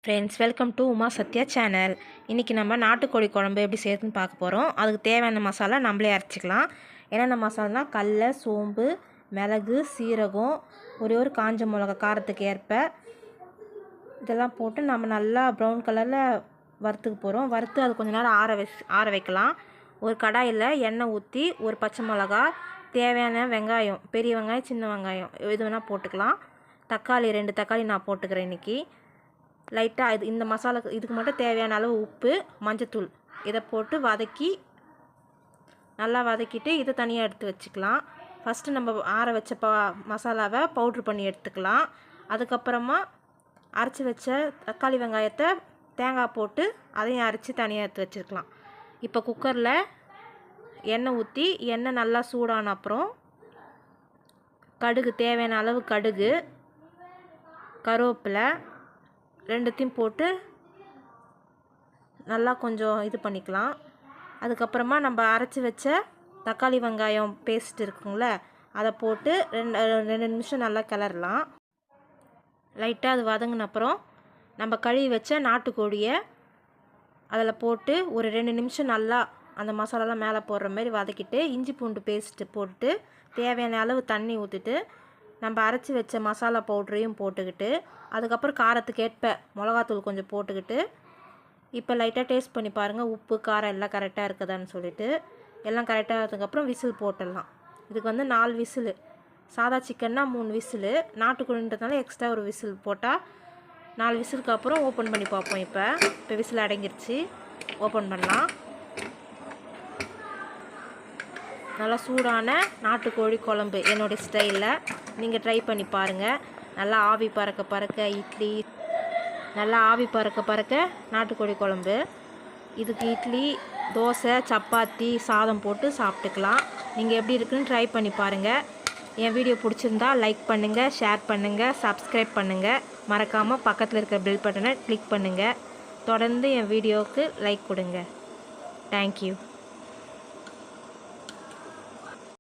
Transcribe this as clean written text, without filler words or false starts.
Friends, welcome to Uma Sathya channel. இன்றைக்கி நம்ம நாட்டுக்கோழி குழம்பு எப்படி செய்யறதுன்னு பார்க்க போகிறோம். அதுக்கு தேவையான மசாலா நம்மளே அரைச்சிக்கலாம். என்னென்ன மசாலானா கடலை, சோம்பு, மிளகு, சீரகம், ஒரு காஞ்ச மிளகா காரத்துக்கு ஏற்ப இதெல்லாம் போட்டு நம்ம நல்லா ப்ரௌன் கலரில் வறுத்துக்க போகிறோம். வறுத்து அது கொஞ்சம் நேரம் ஆற வைக்கலாம். ஒரு கடாயில் எண்ணெய் ஊற்றி ஒரு பச்சை மிளகா, தேவையான வெங்காயம், பெரிய வெங்காயம், சின்ன வெங்காயம் எது வேணால் போட்டுக்கலாம். தக்காளி 2 தக்காளி நான் போட்டுக்கிறேன் இன்றைக்கி. லைட்டாக இந்த மசாலாக்கு இதுக்கு மட்டும் தேவையான அளவு உப்பு, மஞ்சத்தூள் இதை போட்டு நல்லா வதக்கிட்டு இதை தனியாக எடுத்து வச்சுக்கலாம். ஃபஸ்ட்டு நம்ம ஆற வச்ச மசாலாவை பவுட்ரு பண்ணி எடுத்துக்கலாம். அதுக்கப்புறமா அரைச்சி வச்ச தக்காளி வெங்காயத்தை தேங்காய் போட்டு அதையும் அரைச்சி தனியாக எடுத்து வச்சுருக்கலாம். இப்போ குக்கரில் எண்ணெய் ஊற்றி எண்ணெய் நல்லா சூடான அப்புறம் கடுகு, தேவையான அளவு கடுகு, கருவேப்பிலை ரெண்டுத்தையும் போட்டு நல்லா கொஞ்சம் இது பண்ணிக்கலாம். அதுக்கப்புறமா நம்ம அரைச்சி வச்ச தக்காளி வெங்காயம் பேஸ்ட் இருக்குங்கள, அதை போட்டு 2 நிமிஷம் நல்லா கிளறலாம். லைட்டாக அது வதங்கின அப்புறம் நம்ம கழுவி வச்ச நாட்டுக்கோழியை அதில் போட்டு ஒரு 2 நிமிஷம் நல்லா அந்த மசாலாலாம் மேலே போடுற மாதிரி வதக்கிட்டு இஞ்சி பூண்டு பேஸ்ட்டு போட்டு தேவையான அளவு தண்ணி ஊற்றிட்டு நம்ம அரைச்சி வச்ச மசாலா பவுட்ரையும் போட்டுக்கிட்டு அதுக்கப்புறம் காரத்துக்கு ஏற்ப மிளகாத்தூள் கொஞ்சம் போட்டுக்கிட்டு இப்போ லைட்டாக டேஸ்ட் பண்ணி பாருங்கள், உப்பு காரம் எல்லாம் கரெக்டாக இருக்குதான்னு சொல்லிவிட்டு எல்லாம் கரெக்டாக அதுக்கப்புறம் விசில் போட்டுடலாம். இதுக்கு வந்து 4 விசில், சாதா சிக்கன்னா 3 விசில், நாட்டுக்கோழின்றதுனால எக்ஸ்ட்ரா ஒரு விசில் போட்டால் 4 விசிலுக்கு அப்புறம் ஓப்பன் பண்ணி பார்ப்போம். இப்போ விசில் அடங்கிருச்சு, ஓப்பன் பண்ணலாம். நல்லா சூடான நாட்டுக்கோழி குழம்பு என்னுடைய ஸ்டைலில் நீங்கள் ட்ரை பண்ணி பாருங்கள். நல்லா ஆவி பறக்க இட்லி, நல்லா ஆவி பறக்க நாட்டுக்கோழி குழம்பு. இதுக்கு இட்லி, தோசை, சப்பாத்தி, சாதம் போட்டு சாப்பிட்டுக்கலாம். நீங்கள் எப்படி இருக்குன்னு ட்ரை பண்ணி பாருங்கள். என் வீடியோ பிடிச்சிருந்தா லைக் பண்ணுங்கள், ஷேர் பண்ணுங்கள், சப்ஸ்கிரைப் பண்ணுங்கள். மறக்காமல் பக்கத்தில் இருக்கிற பெல் பட்டனை கிளிக் பண்ணுங்கள். தொடர்ந்து என் வீடியோவுக்கு லைக் கொடுங்க. தேங்க்யூ.